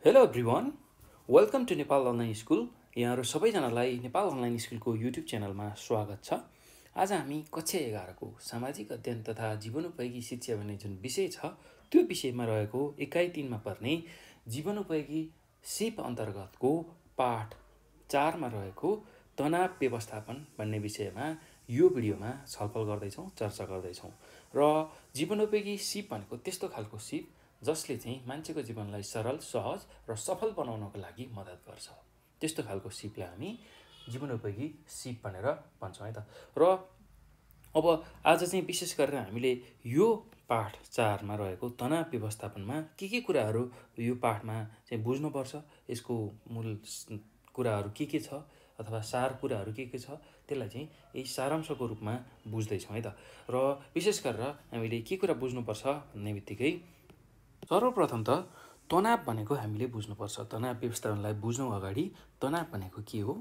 Hello everyone, welcome to Nepal online school. यहाँहरू सबैजनालाई Nepal online स्कुलको युट्युब च्यानलमा स्वागत छ। आज हामी कक्षा 11को सामाजिक अध्ययन तथा जीवनोपयोगी शिक्षा भन्ने जुन विषय छ त्यो विषयमा रहेको इकाइ 3मा पर्ने जीवनोपयोगी सिप अन्तर्गतको पाठ 4मा रहेको तनाव व्यवस्थापन भन्ने विषयमा यो भिडियोमा छलफल गर्दैछौँ, चर्चा गर्दैछौँ। र जीवनोपयोगी सिप भनेको त्यस्तो खालको सिप जसले चाहिँ मान्छेको जीवनलाई सरल, सहज र सफल बनाउनको लागि मद्दत गर्छ। त्यस्तो खालको सिपलाई हामी जीवनोपयोगी सिप भनेर भन्छौँ है त। र अब आज चाहिँ विशेष गरेर हामीले यो पाठ 4मा रहेको तनाव व्यवस्थापनमा के कुराहरू यो पाठमा चाहिँ बुझ्नुपर्छ, यसको मूल कुराहरू के छ अथवा सार कुराहरू के छ त्यसलाई चाहिँ यही सारांशको रूपमा बुझ्दैछौँ है त। र विशेष गरेर हामीले के कुरा बुझ्नुपर्छ भन्ने बित्तिकै सर्वप्रथम त तनाव भनेको हामीले बुझ्नुपर्छ। तनाव व्यवस्थापनलाई बुझ्नु अगाडि तनाव भनेको के हो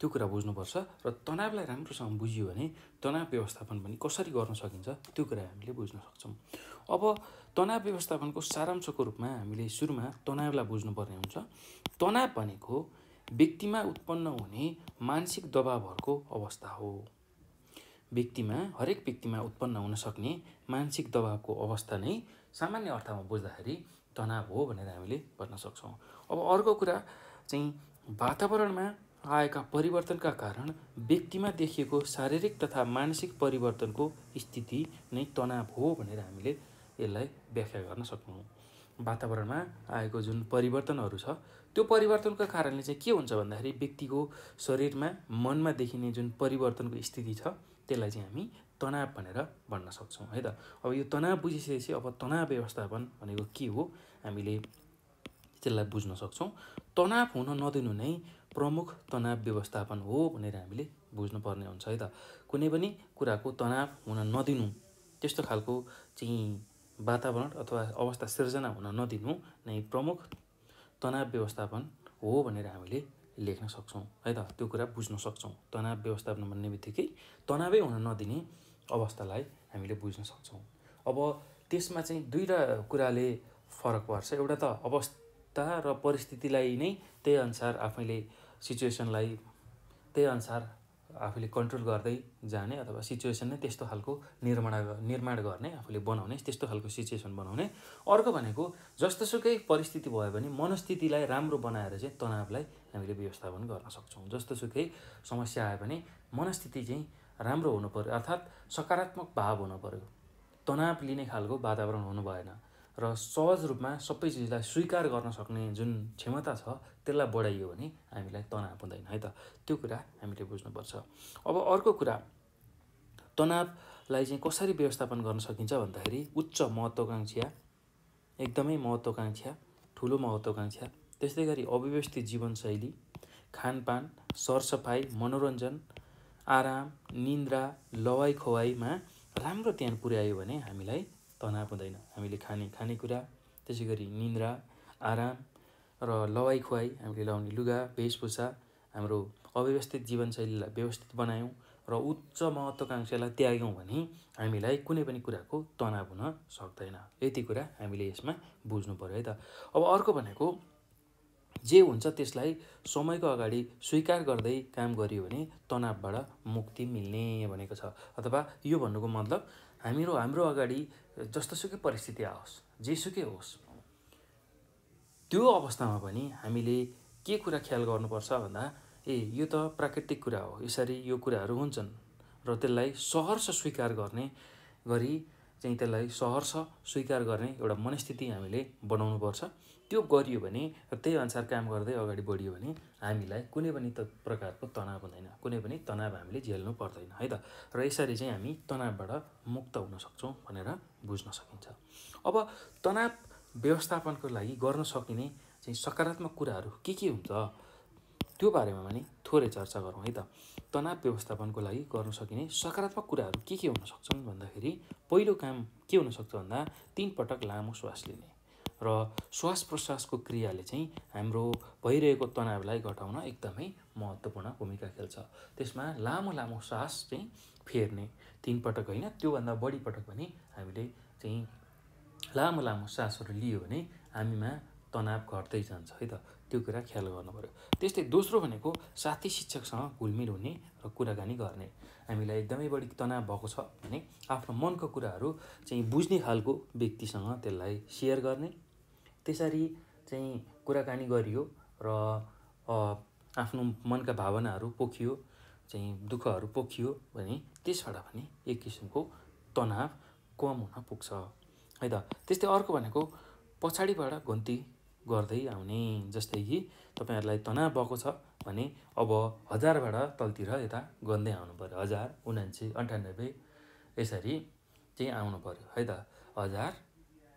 त्यो कुरा बुझ्नुपर्छ। र तनावलाई राम्रोसँग बुझ्यो भने तनाव व्यवस्थापन पनि कसरी गर्न सकिन्छ त्यो कुरा हामीले बुझ्न सक्छौँ। अब तनाव व्यवस्थापनको सारांशको रूपमा हामीले सुरुमा तनावलाई बुझ्नुपर्ने हुन्छ। तनाव भनेको व्यक्तिमा उत्पन्न हुने मानसिक दबावहरूको अवस्था हो। हरेक व्यक्तिमा उत्पन्न हुन सक्ने मानसिक दबावको अवस्था नै सामान्य अर्थमा बुझ्दाखेरि तनाव हो भनेर हामीले भन्न सक्छौँ। अब अर्को कुरा चाहिँ वातावरणमा आएका परिवर्तनका कारण व्यक्तिमा देखिएको शारीरिक तथा मानसिक परिवर्तनको स्थिति नै तनाव हो भनेर हामीले यसलाई व्याख्या गर्न सक्छौँ। वातावरणमा आएको जुन परिवर्तनहरू छ त्यो परिवर्तनको कारणले चाहिँ के हुन्छ भन्दाखेरि व्यक्तिको शरीरमा, मनमा देखिने जुन परिवर्तनको स्थिति छ त्यसलाई चाहिँ हामी तनाव भनेर भन्न सक्छौँ है त। अब यो तनाव बुझिसकेपछि अब तनाव व्यवस्थापन भनेको के हो हामीले त्यसलाई बुझ्न सक्छौँ। तनाव हुन नदिनु नै प्रमुख तनाव व्यवस्थापन हो भनेर हामीले बुझ्नुपर्ने हुन्छ है त। कुनै पनि कुराको तनाव हुन नदिनु, त्यस्तो खालको चाहिँ वातावरण अथवा अवस्था सिर्जना हुन नदिनु नै प्रमुख तनाव व्यवस्थापन हो भनेर हामीले लेख्न सक्छौँ है त। त्यो कुरा बुझ्न सक्छौँ। तनाव व्यवस्थापन भन्ने बित्तिकै तनावै हुन नदिने अवस्थालाई हामीले बुझ्न सक्छौँ। अब त्यसमा चाहिँ दुईवटा कुराले फरक पर्छ। एउटा त अवस्था र परिस्थितिलाई नै त्यही अनुसार आफैले सिचुएसनलाई त्यही अनुसार आफूले कन्ट्रोल गर्दै जाने अथवा सिचुएसन नै त्यस्तो खालको निर्माण गर्ने, आफूले बनाउने, त्यस्तो खालको सिचुएसन बनाउने। अर्को भनेको जस्तोसुकै परिस्थिति भयो भने मनस्थितिलाई राम्रो बनाएर चाहिँ तनावलाई हामीले व्यवस्थापन गर्न सक्छौँ। जस्तोसुकै समस्या आयो भने मनस्थिति चाहिँ राम्रो हुनु पर्यो, अर्थात् सकारात्मक भाव हुनु पर्यो। तनाव लिने खालको वातावरण हुनु भएन र सहज रूपमा सबै चिजलाई स्वीकार गर्न सक्ने जुन क्षमता छ त्यसलाई बढाइयो भने हामीलाई तनाव हुँदैन है त। त्यो कुरा हामीले बुझ्नुपर्छ। अब अर्को कुरा, तनावलाई चाहिँ कसरी व्यवस्थापन गर्न सकिन्छ भन्दाखेरि उच्च महत्त्वाकांक्षा, एकदमै महत्त्वाकांक्षा, ठुलो महत्त्वाकांक्षा, त्यस्तै गरी अव्यवस्थित जीवनशैली, खानपान, सरसफाइ, मनोरञ्जन, आराम, निन्द्रा, लवाइ खुवाइमा राम्रो ध्यान पुर्यायो भने हामीलाई तनाव हुँदैन। हामीले खानेकुरा, त्यसै गरी निन्द्रा, आराम र लवाइ खुवाइ, हामीले लाउने लुगा, वेशभूषा, हाम्रो अव्यवस्थित जीवनशैलीलाई व्यवस्थित बनायौँ र उच्च महत्त्वाकांक्षालाई त्याग्यौँ भने हामीलाई कुनै पनि कुराको तनाव हुन सक्दैन। यति कुरा हामीले यसमा बुझ्नु पर्यो है त। अब अर्को भनेको जे हुन्छ त्यसलाई समयको अगाडि स्वीकार गर्दै काम गरियो भने तनावबाट मुक्ति मिल्ने भनेको छ। अथवा यो भन्नुको मतलब हाम्रो अगाडि जस्तोसुकै परिस्थिति आओस्, जेसुकै होस्, त्यो अवस्थामा पनि हामीले के कुरा ख्याल गर्नुपर्छ भन्दा यो त प्राकृतिक कुरा हो, यसरी यो कुराहरू हुन्छन् र त्यसलाई सहर्ष स्वीकार गर्ने गरी चाहिँ त्यसलाई सहर्ष स्वीकार गर्ने एउटा मनस्थिति हामीले बनाउनुपर्छ। त्यो गरियो भने र त्यही अनुसार काम गर्दै अगाडि बढियो भने हामीलाई कुनै पनि प्रकारको तनाव हुँदैन, कुनै पनि तनाव हामीले झेल्नु पर्दैन है त। र यसरी चाहिँ हामी तनावबाट मुक्त हुन सक्छौँ भनेर बुझ्न सकिन्छ। अब तनाव व्यवस्थापनको लागि गर्न सकिने चाहिँ सकारात्मक कुराहरू के हुन्छ त्यो बारेमा पनि थोरै चर्चा गरौँ है त। तनाव व्यवस्थापनको लागि गर्न सकिने सकारात्मक कुराहरू के हुन सक्छन् भन्दाखेरि पहिलो काम के हुनसक्छ भन्दा 3 पटक लामो श्वास लिने र श्वास प्रश्वासको क्रियाले चाहिँ हाम्रो भइरहेको तनावलाई घटाउन एकदमै महत्त्वपूर्ण भूमिका खेल्छ। त्यसमा लामो सास चाहिँ फेर्ने, 3 पटक होइन त्योभन्दा बढी पटक पनि हामीले चाहिँ लामो सासहरू लियो भने हामीमा तनाव घट्दै जान्छ है त, त्यो कुरा ख्याल गर्नु पऱ्यो। त्यस्तै दोस्रो भनेको साथी शिक्षकसँग घुलमिल हुने र कुराकानी गर्ने। हामीलाई एकदमै बढी तनाव भएको छ भने आफ्नो मनको कुराहरू चाहिँ बुझ्ने खालको व्यक्तिसँग त्यसलाई सेयर गर्ने। त्यसरी चाहिँ कुराकानी गरियो र आफ्नो मनका भावनाहरू पोखियो, चाहिँ दुःखहरू पोखियो भने त्यसबाट पनि एक किसिमको तनाव कम हुन पुग्छ है त। त्यस्तै अर्को भनेको पछाडिबाट गन्ती गर्दै आउने। जस्तै कि तपाईँहरूलाई तनाव भएको छ भने अब 1000बाट तलतिर यता गन्दै आउनु पऱ्यो। 1000, 79, 98 यसरी चाहिँ आउनु पऱ्यो है त। 1000,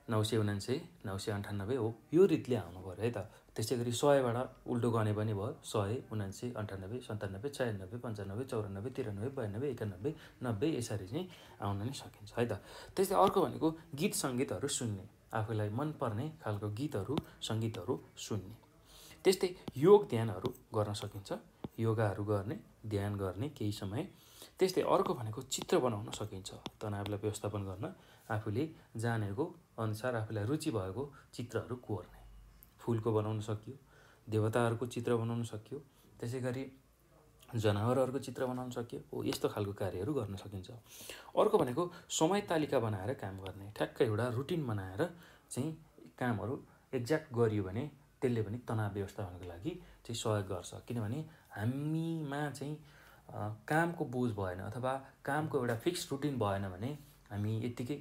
999, 998 हो, यो रीतिले आउनु पऱ्यो है त। त्यसै गरी 100बाट उल्टो गने पनि भयो। 100, 79, 98, 97, 96, 95, 94, 93, 92, 91, 90 यसरी चाहिँ आउन नै सकिन्छ है त। त्यस्तै अर्को भनेको गीत सङ्गीतहरू सुन्ने, आफूलाई मनपर्ने खालको गीतहरू सङ्गीतहरू सुन्ने। त्यस्तै योग ध्यानहरू गर्न सकिन्छ, योगाहरू गर्ने, ध्यान गर्ने केही समय। त्यस्तै अर्को भनेको चित्र बनाउन सकिन्छ, तनावलाई व्यवस्थापन गर्न आफूले जानेको अनुसार आफूलाई रुचि भएको चित्रहरू कोर्ने। फुलको बनाउन सकियो, देवताहरूको चित्र बनाउन सकियो, त्यसै गरी जनावरहरूको चित्र बनाउन सकियो। हो, यस्तो खालको कार्यहरू गर्न सकिन्छ। अर्को भनेको समय तालिका बनाएर काम गर्ने, ठ्याक्कै एउटा रुटिन बनाएर चाहिँ कामहरू एक्ज्याक्ट गरियो भने त्यसले पनि तनाव व्यवस्थापनको लागि चाहिँ सहयोग गर्छ। किनभने हामीमा चाहिँ कामको बोझ भएन अथवा कामको एउटा फिक्स रुटिन भएन भने हामी यत्तिकै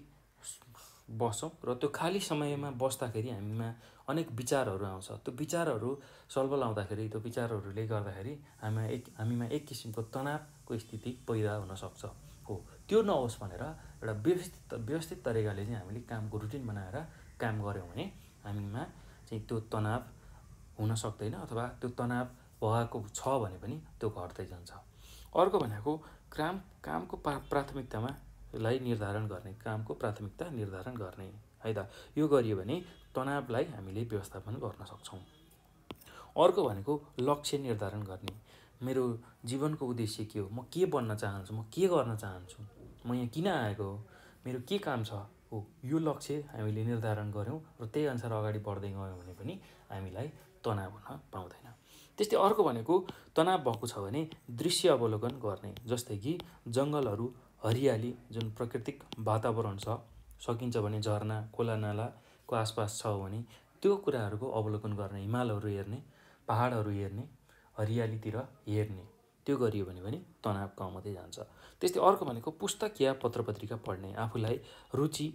बस्छौँ र त्यो खाली समयमा बस्दाखेरि हामीमा अनेक विचारहरू आउँछ। त्यो विचारहरू सल्भल आउँदाखेरि, त्यो विचारहरूले गर्दाखेरि हामीमा एक किसिमको तनावको स्थिति पैदा हुनसक्छ। हो, त्यो नहोस् भनेर एउटा व्यवस्थित तरिकाले चाहिँ हामीले कामको रुटिन बनाएर काम गऱ्यौँ भने हामीमा चाहिँ त्यो तनाव हुन सक्दैन, अथवा त्यो तनाव भएको छ भने पनि त्यो घट्दै जान्छ। अर्को भनेको कामको प्राथमिकतालाई निर्धारण गर्ने, कामको प्राथमिकता निर्धारण गर्ने है त। यो गरियो भने तनावलाई हामीले व्यवस्थापन गर्न सक्छौँ। अर्को भनेको लक्ष्य निर्धारण गर्ने, मेरो जीवनको उद्देश्य के हो, म के बन्न चाहन्छु, म के गर्न चाहन्छु, म यहाँ किन आएको हो, मेरो के काम छ। हो, यो लक्ष्य हामीले निर्धारण गऱ्यौँ र त्यही अनुसार अगाडि बढ्दै गयौँ भने पनि हामीलाई तनाव हुन पाउँदैन। त्यस्तै अर्को भनेको तनाव भएको छ भने दृश्य अवलोकन गर्ने, जस्तै कि जङ्गलहरू, हरियाली, जुन प्राकृतिक वातावरण छ, सकिन्छ भने झरना, खोला नालाको आसपास छ भने त्यो कुराहरूको अवलोकन गर्ने, हिमालहरू हेर्ने, पहाडहरू हेर्ने, हरियालीतिर हेर्ने, त्यो गरियो भने पनि तनाव कम हुँदै जान्छ। त्यस्तै अर्को भनेको पुस्तक या पत्रपत्रिका पढ्ने, आफूलाई रुचि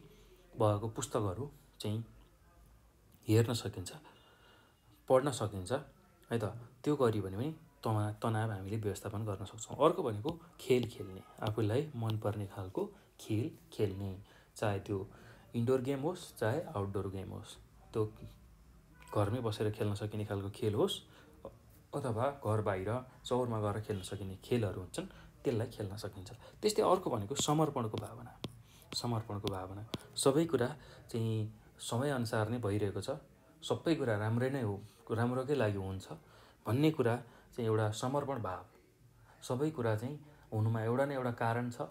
भएको पुस्तकहरू चाहिँ हेर्न सकिन्छ, पढ्न सकिन्छ है त। त्यो गरियो भने पनि तनाव हामीले व्यवस्थापन गर्न सक्छौँ। अर्को भनेको खेल खेल्ने, आफूलाई मनपर्ने खालको खेल खेल्ने, चाहे त्यो इन्डोर गेम होस् चाहे आउटडोर गेम होस्, त्यो घरमै बसेर खेल्न सकिने खालको खेल होस् अथवा घर बाहिर चौरमा गएर खेल्न सकिने खेलहरू हुन्छन्, त्यसलाई खेल्न सकिन्छ। त्यस्तै अर्को भनेको समर्पणको भावना, समर्पणको भावना, सबै कुरा चाहिँ समयअनुसार नै भइरहेको छ, सबै कुरा राम्रै नै हो, राम्रोकै लागि हुन्छ भन्ने कुरा चाहिँ एउटा समर्पण भाव, सबै कुरा चाहिँ हुनुमा एउटा न एउटा कारण छ,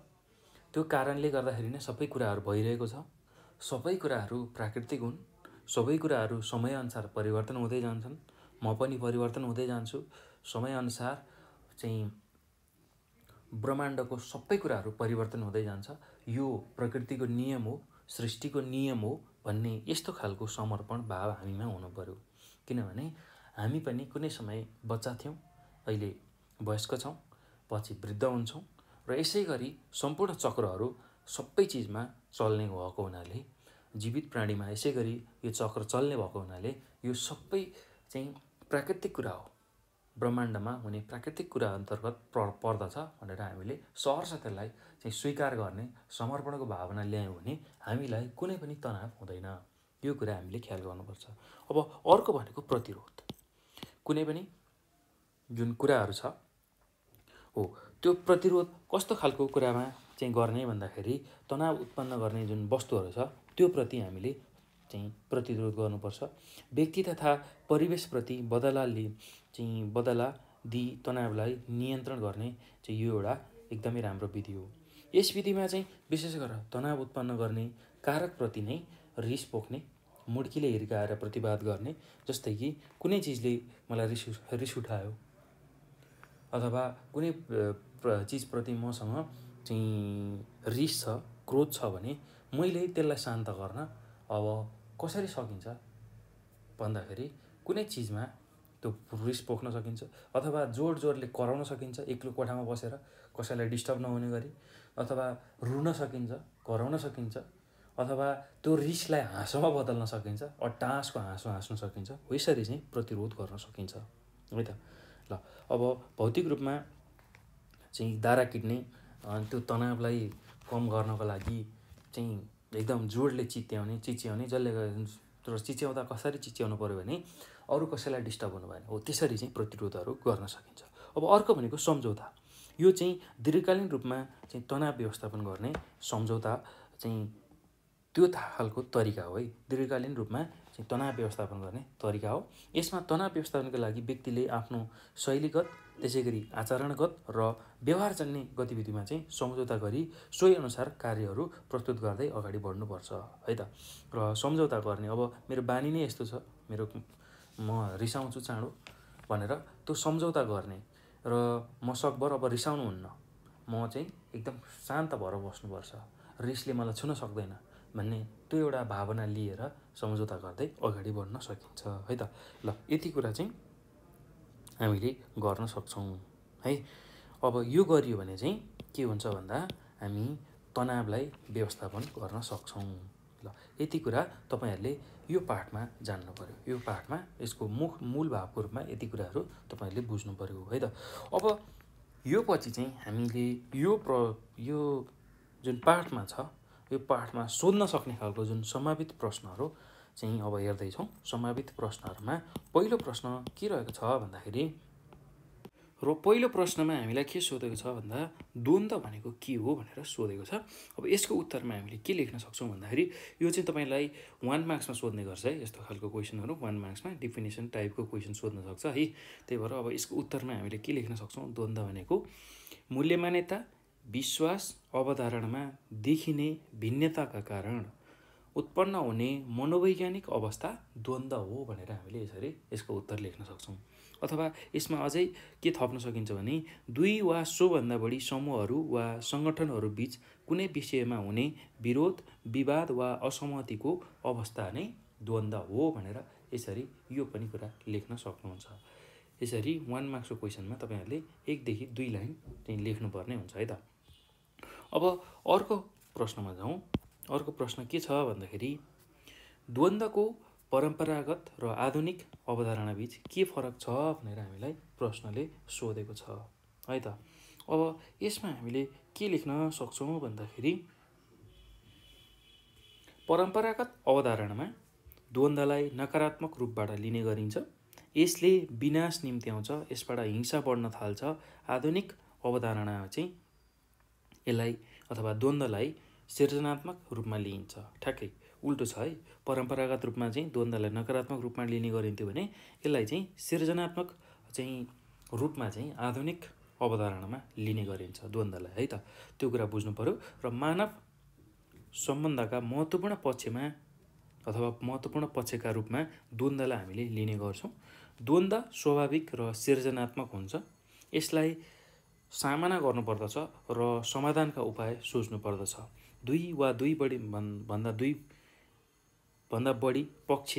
त्यो कारणले गर्दाखेरि नै सबै कुराहरू भइरहेको छ, सबै कुराहरू प्राकृतिक हुन्, सबै कुराहरू समयअनुसार परिवर्तन हुँदै जान्छन्, म पनि परिवर्तन हुँदै जान्छु, समयअनुसार चाहिँ ब्रह्माण्डको सबै कुराहरू परिवर्तन हुँदै जान्छ, यो प्रकृतिको नियम हो, सृष्टिको नियम हो भन्ने यस्तो खालको समर्पण भाव हामीमा हुनु पर्यो। किनभने हामी पनि कुनै समय बच्चा थियौँ, अहिले वयस्क छौँ, पछि वृद्ध हुन्छौँ र यसै गरी सम्पूर्ण चक्रहरू सबै चिजमा चल्ने भएको हुनाले, जीवित प्राणीमा यसै गरी यो चक्र चल्ने भएको हुनाले यो सबै चाहिँ प्राकृतिक कुरा हो, ब्रह्माण्डमा हुने प्राकृतिक कुरा अन्तर्गत पर्दछ भनेर हामीले सहर्ष त्यसलाई चाहिँ स्वीकार गर्ने समर्पणको भावना ल्यायौँ भने हामीलाई कुनै पनि तनाव हुँदैन। यो कुरा हामीले ख्याल गर्नुपर्छ। अब अर्को भनेको प्रतिरोध, कुनै पनि जुन कुराहरू छ हो त्यो प्रतिरोध कस्तो खालको कुरामा चाहिँ गर्ने भन्दाखेरि तनाव उत्पन्न गर्ने जुन वस्तुहरू छ त्यो प्रति हामीले चाहिँ प्रतिरोध गर्नुपर्छ। व्यक्ति तथा परिवेशप्रति बदला दिई तनावलाई नियन्त्रण गर्ने चाहिँ यो एउटा एकदमै राम्रो विधि हो। यस विधिमा चाहिँ विशेष गरेर तनाव उत्पन्न गर्ने कारकप्रति नै रिस पोख्ने मुड्कीले हिर्काएर प्रतिवाद गर्ने, जस्तै कि कुनै चिजले मलाई रिस उठायो अथवा कुनै चिजप्रति मसँग चाहिँ रिस छ, क्रोध छ भने मैले त्यसलाई शान्त गर्न अब कसरी सकिन्छ भन्दाखेरि कुनै चिजमा त्यो रिस पोख्न सकिन्छ अथवा जोडले कराउन सकिन्छ एक्लो कोठामा बसेर कसैलाई डिस्टर्ब नहुने गरी, अथवा रुन सकिन्छ, कराउन सकिन्छ, अथवा त्यो रिसलाई हाँसोमा बदल्न सकिन्छ, अट्टासको हाँसो हाँस्न सकिन्छ। हो यसरी चाहिँ प्रतिरोध गर्न सकिन्छ है त। ल अब भौतिक रूपमा चाहिँ दारा किट्ने त्यो तनावलाई कम गर्नको लागि चाहिँ एकदम जोडले चिच्याउने, जसले चिच्याउँदा कसरी चिच्याउनु पऱ्यो भने अरू कसैलाई डिस्टर्ब हुनु भएन, हो त्यसरी चाहिँ प्रतिरोधहरू गर्न सकिन्छ। अब अर्को भनेको सम्झौता। यो चाहिँ दीर्घकालीन रूपमा चाहिँ तनाव व्यवस्थापन गर्ने सम्झौता चाहिँ त्यो खालको तरिका हो है। दीर्घकालीन रूपमा चाहिँ तनाव व्यवस्थापन गर्ने तरिका हो। यसमा तनाव व्यवस्थापनको लागि व्यक्तिले आफ्नो शैलीगत, त्यसै गरी आचरणगत र व्यवहारजन्य गतिविधिमा चाहिँ सम्झौता गरी सोही अनुसार कार्यहरू प्रस्तुत गर्दै अगाडि बढ्नुपर्छ है त। र सम्झौता गर्ने, अब मेरो बानी नै यस्तो छ, म रिसाउँछु चाँडो भनेर त्यो सम्झौता गर्ने र म सकभर अब रिसाउनुहुन्न, म चाहिँ एकदम शान्त भएर बस्नुपर्छ, रिसले मलाई छुन सक्दैन भन्ने त्यो एउटा भावना लिएर सम्झौता गर्दै अगाडि बढ्न सकिन्छ है त। ल यति कुरा चाहिँ हामीले गर्न सक्छौँ है। अब यो गरियो भने चाहिँ के हुन्छ भन्दा हामी तनावलाई व्यवस्थापन गर्न सक्छौँ। ल यति कुरा तपाईँहरूले यो पाठमा जान्नु पर्यो। यो पाठमा यसको मूल भावको रूपमा यति कुराहरू तपाईँहरूले बुझ्नु पर्यो है त। अब यो पछि चाहिँ हामीले यो जुन पाठमा छ, यो पाठमा सोध्न सक्ने खालको जुन सम्भावित प्रश्नहरू चाहिँ अब हेर्दैछौँ। सम्भावित प्रश्नहरूमा पहिलो प्रश्न के रहेको छ भन्दाखेरि, र पहिलो प्रश्नमा हामीलाई के सोधेको छ भन्दा द्वन्द्व भनेको के हो भनेर सोधेको छ। अब यसको उत्तरमा हामीले के लेख्न सक्छौँ भन्दाखेरि, यो चाहिँ तपाईँलाई 1 मार्क्समा सोध्ने गर्छ है। यस्तो खालको क्वेसनहरू 1 मार्क्समा डिफिनेसन टाइपको क्वेसन सोध्न सक्छ है। त्यही भएर अब यसको उत्तरमा हामीले के लेख्न सक्छौँ, द्वन्द्व भनेको मूल्य मान्यता, विश्वास, अवधारणामा देखिने भिन्नताका कारण उत्पन्न हुने मनोवैज्ञानिक अवस्था द्वन्द्व हो भनेर हामीले यसरी यसको उत्तर लेख्न सक्छौँ। अथवा यसमा अझै के थप्न सकिन्छ भने, 2 वा सोभन्दा बढी समूहहरू वा सङ्गठनहरू बीच कुनै विषयमा हुने विरोध, विवाद वा असहमतिको अवस्था नै द्वन्द्व हो भनेर यसरी यो पनि कुरा लेख्न सक्नुहुन्छ। यसरी 1 मार्क्सको क्वेसनमा तपाईँहरूले 1 देखि 2 लाइन चाहिँ लेख्नुपर्ने हुन्छ है त। अब अर्को प्रश्नमा जाउँ। अर्को प्रश्न के छ भन्दाखेरि, द्वन्द्वको परम्परागत र आधुनिक अवधारणा बीच के फरक छ भनेर हामीलाई प्रश्नले सोधेको छ है त। अब यसमा हामीले के लेख्न सक्छौँ भन्दाखेरि, परम्परागत अवधारणामा द्वन्द्वलाई नकारात्मक रूपबाट लिने गरिन्छ, यसले विनाश निम्त्याउँछ, यसबाट हिंसा बढ्न थाल्छ। आधुनिक अवधारणा चाहिँ यसलाई अथवा द्वन्द्वलाई सृजनात्मक रूपमा लिइन्छ। ठ्याक्कै उल्टो छ है। परम्परागत रूपमा चाहिँ द्वन्द्वलाई नकारात्मक रूपमा लिने गरिन्थ्यो भने यसलाई चाहिँ सृजनात्मक चाहिँ रूपमा चाहिँ आधुनिक अवधारणामा लिने गरिन्छ द्वन्द्वलाई है त। त्यो कुरा बुझ्नु पर्यो। र मानव सम्बन्धका महत्त्वपूर्ण पक्षमा अथवा महत्त्वपूर्ण पक्षका रूपमा द्वन्द्वलाई हामीले लिने गर्छौँ। द्वन्द्व स्वाभाविक र सृजनात्मक हुन्छ। यसलाई सामना गर्नुपर्दछ र समाधानका उपाय सोच्नुपर्दछ। 2 वा 2 भन्दा बढी पक्ष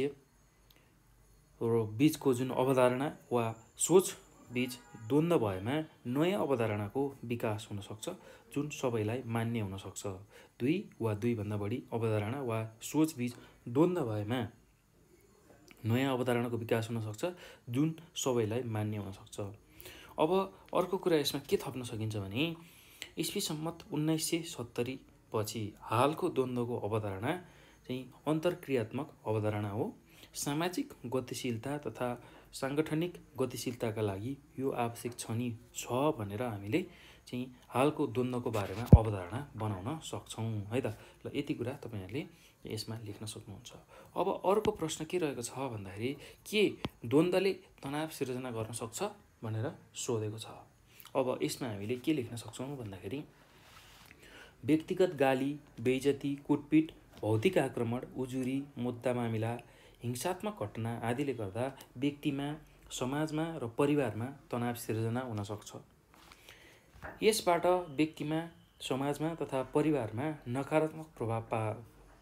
र बीचको जुन अवधारणा वा सोच बीच द्वन्द्व भएमा नयाँ अवधारणाको विकास हुन सक्छ, जुन सबैलाई मान्य हुन सक्छ। 2 वा 2 भन्दा बढी अवधारणा वा सोच बीच द्वन्द्व भएमा नयाँ अवधारणाको विकास हुन सक्छ, जुन सबैलाई मान्य हुन सक्छ। अब अर्को कुरा यसमा के थप्न सकिन्छ भने, ईस्वी सम्मत 1970 पछि हालको द्वन्द्वको अवधारणा चाहिँ अन्तर्क्रियात्मक अवधारणा हो। सामाजिक गतिशीलता तथा साङ्गठनिक गतिशीलताका लागि यो आवश्यक छ भनेर हामीले चाहिँ हालको द्वन्द्वको बारेमा अवधारणा बनाउन सक्छौँ है त। ल यति कुरा तपाईँहरूले यसमा लेख्न सक्नुहुन्छ। अब अर्को प्रश्न के रहेको छ भन्दाखेरि, के द्वन्द्वले तनाव सिर्जना गर्न सक्छ भनेर सोधेको छ। अब यसमा हामीले के लेख्न सक्छौँ भन्दाखेरि, व्यक्तिगत गाली, बेइज्जती, कुटपिट भौतिक आक्रमण, उजुरी, मुद्दा मामिला, हिंसात्मक घटना आदिले गर्दा व्यक्तिमा, समाजमा र परिवारमा तनाव सिर्जना हुन सक्छ। यसबाट व्यक्तिमा, समाजमा तथा परिवारमा नकारात्मक प्रभाव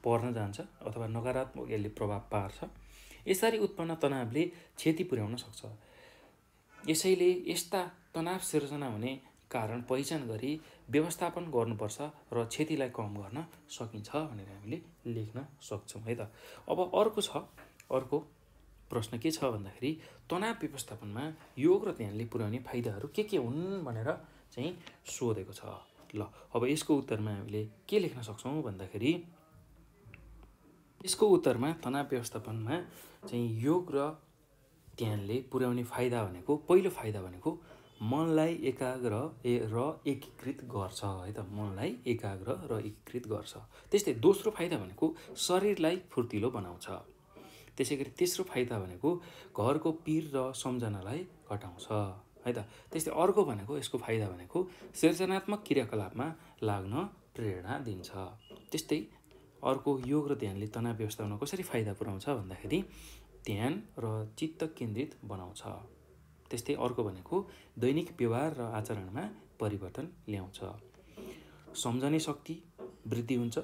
पर्न जान्छ अथवा नकारात्मक यसले प्रभाव पार्छ। यसरी उत्पन्न तनावले क्षति पुर्याउन सक्छ। यसैले यस्ता तनाव सिर्जना हुने कारण पहिचान गरी व्यवस्थापन गर्नुपर्छ र क्षतिलाई कम गर्न सकिन्छ भनेर हामीले लेख्न सक्छौँ है त। अब अर्को प्रश्न के छ भन्दाखेरि तनाव व्यवस्थापनमा योग र ध्यानले पुर्याउने फाइदाहरू के हुन् भनेर चाहिँ सोधेको छ। ल अब यसको उत्तरमा हामीले के लेख्न सक्छौँ भन्दाखेरि यसको उत्तरमा तनाव व्यवस्थापनमा चाहिँ योग र ध्यानले पुर्याउने फाइदा भनेको पहिलो फाइदा भनेको मनलाई एकाग्र र एकीकृत गर्छ है त। मनलाई एकाग्र र एकीकृत गर्छ। त्यस्तै दोस्रो फाइदा भनेको शरीरलाई फुर्तिलो बनाउँछ। त्यसै गरी तेस्रो फाइदा भनेको घरको पीर र सम्झनालाई घटाउँछ है त। त्यस्तै अर्को भनेको यसको फाइदा भनेको सृजनात्मक क्रियाकलापमा लाग्न प्रेरणा दिन्छ। त्यस्तै अर्को योग र ध्यानले तनाव व्यवस्थापनमा कसरी फाइदा पुर्याउँछ भन्दाखेरि ध्यान र चित्त केन्द्रित बनाउँछ। त्यस्तै अर्को भनेको दैनिक व्यवहार र आचरणमा परिवर्तन ल्याउँछ। सम्झने शक्ति वृद्धि हुन्छ,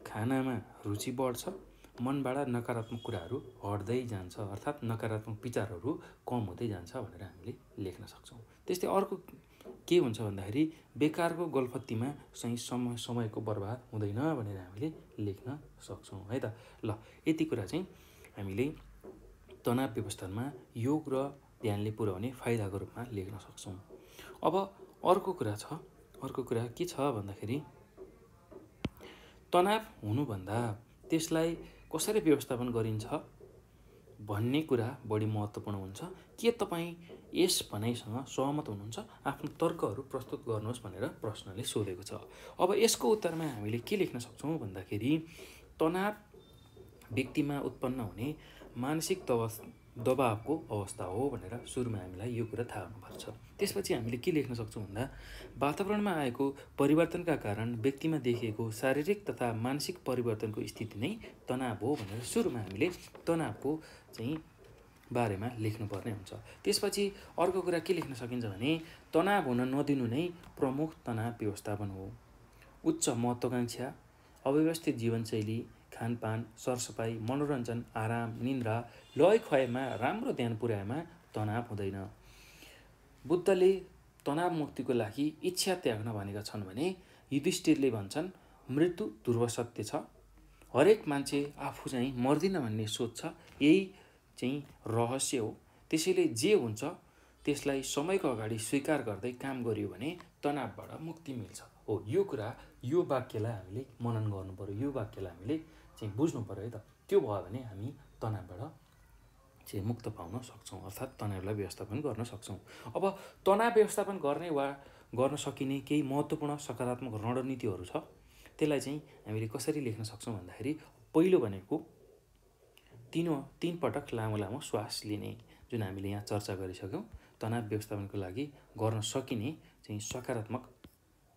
खानामा रुचि बढ्छ, मनबाट नकारात्मक कुराहरू हट्दै जान्छ अर्थात् नकारात्मक विचारहरू कम हुँदै जान्छ भनेर हामीले लेख्न सक्छौँ। त्यस्तै अर्को के हुन्छ भन्दाखेरि बेकारको गल्फत्तीमा चाहिँ समयको बर्बाद हुँदैन भनेर हामीले लेख्न सक्छौँ है त। ल यति कुरा चाहिँ हामीले तनाव व्यवस्थापनमा योग र ध्यानले पुर्याउने फाइदाको रूपमा लेख्न सक्छौँ। अब अर्को कुरा के छ भन्दाखेरि तनाव हुनुभन्दा त्यसलाई कसरी व्यवस्थापन गरिन्छ भन्ने कुरा बढी महत्त्वपूर्ण हुन्छ। के तपाईँ यस भनाइसँग सहमत हुनुहुन्छ? आफ्नो तर्कहरू प्रस्तुत गर्नुहोस् भनेर प्रश्नले सोधेको छ। अब यसको उत्तरमा हामीले के लेख्न सक्छौँ भन्दाखेरि तनाव व्यक्तिमा उत्पन्न हुने मानसिक दबावको अवस्था हो भनेर सुरुमा हामीलाई यो कुरा थाहा हुनुपर्छ। त्यसपछि हामीले के लेख्न सक्छौँ भन्दा वातावरणमा आएको परिवर्तनका कारण व्यक्तिमा देखिएको शारीरिक तथा मानसिक परिवर्तनको स्थिति नै तनाव हो भनेर सुरुमा हामीले तनावको चाहिँ बारेमा लेख्नुपर्ने हुन्छ। त्यसपछि अर्को कुरा के लेख्न सकिन्छ भने तनाव हुन नदिनु नै प्रमुख तनाव व्यवस्थापन हो। उच्च महत्त्वाकांक्षा, अव्यवस्थित जीवनशैली, खानपान, सरसफाइ, मनोरञ्जन, आराम, निन्द्रा, लय खयमा राम्रो ध्यान पुर्याएमा तनाव हुँदैन। बुद्धले तनाव मुक्तिको लागि इच्छा त्याग्न भनेका छन् भने युधिष्ठिरले भन्छन् मृत्यु ध्रुव सत्य छ। हरेक मान्छे आफू चाहिँ मर्दिन भन्ने सोच्छ, यही चाहिँ रहस्य हो। त्यसैले जे हुन्छ त्यसलाई समयको अगाडि स्वीकार गर्दै काम गरियो भने तनावबाट मुक्ति मिल्छ। हो यो कुरा, यो वाक्यलाई हामीले मनन गर्नु पर्यो, यो वाक्यलाई हामीले चाहिँ बुझ्नु पर्यो है त। त्यो भयो भने हामी तनावबाट चाहिँ मुक्त पाउन सक्छौँ अर्थात् तनावलाई व्यवस्थापन गर्न सक्छौँ। अब तनाव व्यवस्थापन गर्ने वा गर्न सकिने केही महत्त्वपूर्ण सकारात्मक रणनीतिहरू छ। त्यसलाई चाहिँ हामीले कसरी लेख्न सक्छौँ भन्दाखेरि पहिलो भनेको तीन पटक लामो लामो श्वास लिने, जुन हामीले यहाँ चर्चा गरिसक्यौँ। तनाव व्यवस्थापनको लागि गर्न सकिने चाहिँ सकारात्मक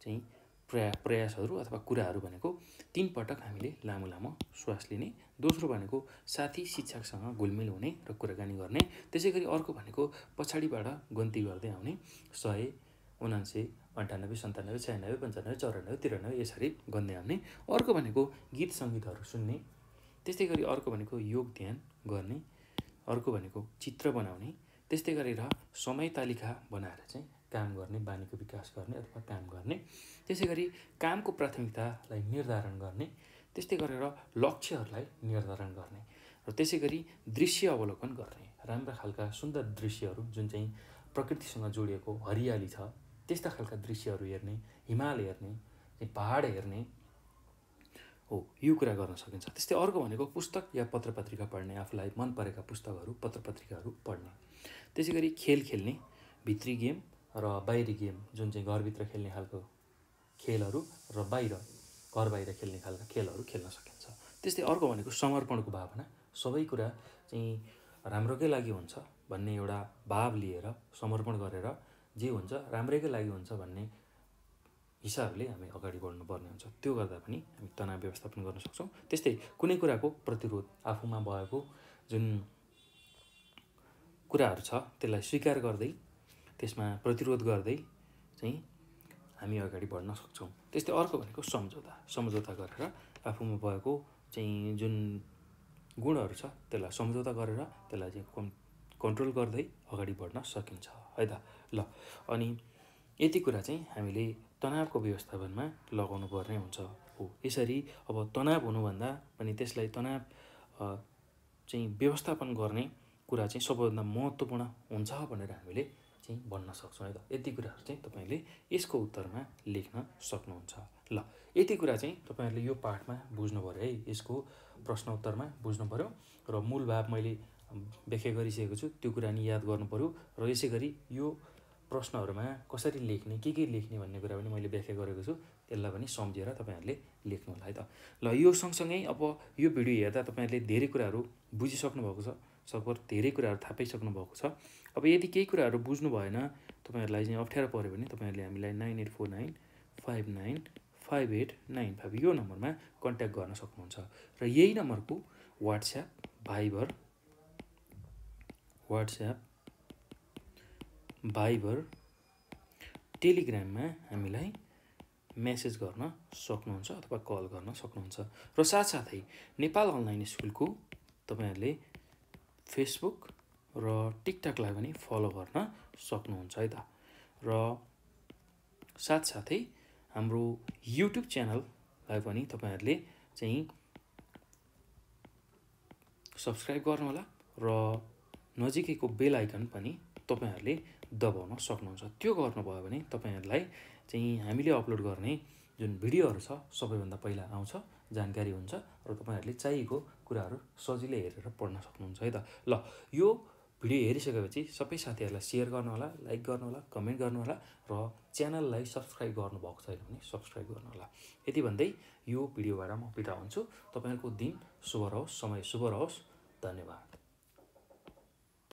चाहिँ प्रयासहरू अथवा कुराहरू भनेको 3 पटक हामीले लामो लामो श्वास लिने। दोस्रो भनेको साथी शिक्षकसँग घुलमिल हुने र कुराकानी गर्ने। त्यसै गरी अर्को भनेको पछाडिबाट गन्ती गर्दै आउने 100, 79, 98, 97, 96, 95, 94, 93 यसरी गन्दै आउने। अर्को भनेको गीत सङ्गीतहरू सुन्ने। त्यस्तै गरी अर्को भनेको योग ध्यान गर्ने। अर्को भनेको चित्र बनाउने। त्यस्तै गरेर समय तालिका बनाएर चाहिँ काम गर्ने, बानीको विकास गर्ने अथवा काम गर्ने। त्यसै गरी कामको प्राथमिकतालाई निर्धारण गर्ने। त्यस्तै गरेर लक्ष्यहरूलाई निर्धारण गर्ने र त्यसै गरी दृश्य अवलोकन गर्ने। राम्रा खालका सुन्दर दृश्यहरू जुन चाहिँ प्रकृतिसँग जोडिएको हरियाली छ त्यस्ता खालका दृश्यहरू हेर्ने, हिमाल हेर्ने, पहाड हेर्ने हो, यो कुरा गर्न सकिन्छ। त्यस्तै अर्को भनेको पुस्तक या पत्रपत्रिका पढ्ने, आफूलाई मन परेका पुस्तकहरू पत्रपत्रिकाहरू पढ्ने। त्यसै गरी खेल खेल्ने, भित्री गेम र बाहिरी गेम जुन चाहिँ घरभित्र खेल्ने खालको खेलहरू र घर बाहिर खेल्ने खालका खेलहरू खेल्न सकिन्छ। त्यस्तै अर्को भनेको समर्पणको भावना, सबै कुरा चाहिँ राम्रोकै लागि हुन्छ भन्ने एउटा भाव लिएर समर्पण गरेर जे हुन्छ राम्रैकै लागि हुन्छ भन्ने हिसाबले हामी अगाडि बढ्नुपर्ने हुन्छ। त्यो गर्दा पनि हामी तनाव व्यवस्थापन गर्न सक्छौँ। त्यस्तै कुनै कुराको प्रतिरोध आफूमा भएको जुन कुराहरू छ त्यसलाई स्वीकार गर्दै त्यसमा प्रतिरोध गर्दै चाहिँ हामी अगाडि बढ्न सक्छौँ। त्यस्तै अर्को भनेको सम्झौता गरेर आफूमा भएको चाहिँ जुन गुणहरू छ त्यसलाई सम्झौता गरेर त्यसलाई चाहिँ कन्ट्रोल गर्दै अगाडि बढ्न सकिन्छ है त। ल अनि यति कुरा चाहिँ हामीले तनावको व्यवस्थापनमा लगाउनु पर्ने हुन्छ हो। यसरी अब तनाव हुनुभन्दा पनि त्यसलाई तनाव चाहिँ व्यवस्थापन गर्ने कुरा चाहिँ सबैभन्दा महत्त्वपूर्ण हुन्छ भनेर हामीले चाहिँ भन्न सक्छौँ है त। यति कुराहरू चाहिँ तपाईँले यसको उत्तरमा लेख्न सक्नुहुन्छ। ल यति कुरा चाहिँ तपाईँहरूले यो पाठमा बुझ्नु पऱ्यो है, यसको प्रश्न उत्तरमा बुझ्नु पऱ्यो र मूल भाव मैले व्याख्या गरिसकेको छु, त्यो कुरा नि याद गर्नु पऱ्यो र यसै गरी यो प्रश्नहरूमा कसरी लेख्ने के लेख्ने भन्ने कुरा पनि मैले व्याख्या गरेको छु, त्यसलाई पनि सम्झेर तपाईँहरूले लेख्नु होला है त। ल यो सँगसँगै अब यो भिडियो हेर्दा तपाईँहरूले धेरै कुराहरू बुझिसक्नु भएको छ, सकभर धेरै कुराहरू थाहा पाइसक्नु भएको छ। अब यदि केही कुराहरू बुझ्नु भएन, तपाईँहरूलाई चाहिँ अप्ठ्यारो पऱ्यो भने तपाईँहरूले हामीलाई 9849595895 यो नम्बरमा कन्ट्याक्ट गर्न सक्नुहुन्छ र यही नम्बरको वाट्सएप, भाइबर, टेलिग्राममा हामीलाई मेसेज गर्न सक्नुहुन्छ अथवा कल गर्न सक्नुहुन्छ। र साथसाथै नेपाल अनलाइन स्कुलको तपाईँहरूले फेसबुक र टिकटकलाई पनि फलो गर्न सक्नुहुन्छ है त। र साथसाथै हाम्रो युट्युब च्यानललाई पनि तपाईँहरूले चाहिँ सब्सक्राइब गर्नुहोला र नजिकैको बेल आइकन पनि तपाईँहरूले दबाउन सक्नुहुन्छ। त्यो गर्नुभयो भने तपाईँहरूलाई चाहिँ हामीले अपलोड गर्ने जुन भिडियोहरू छ सबैभन्दा पहिला आउँछ, जानकारी हुन्छ र तपाईँहरूले चाहिएको कुराहरू सजिलै हेरेर पढ्न सक्नुहुन्छ है त। ल यो भिडियो हेरिसकेपछि सबै साथीहरूलाई सेयर गर्नुहोला, लाइक गर्नुहोला, कमेन्ट गर्नुहोला र च्यानललाई सब्सक्राइब गर्नुभएको छैन भने सब्सक्राइब गर्नुहोला। यति भन्दै यो भिडियोबाट म बिदा हुन्छु। तपाईँहरूको दिन शुभ रहोस्, समय शुभ रहोस्। धन्यवाद।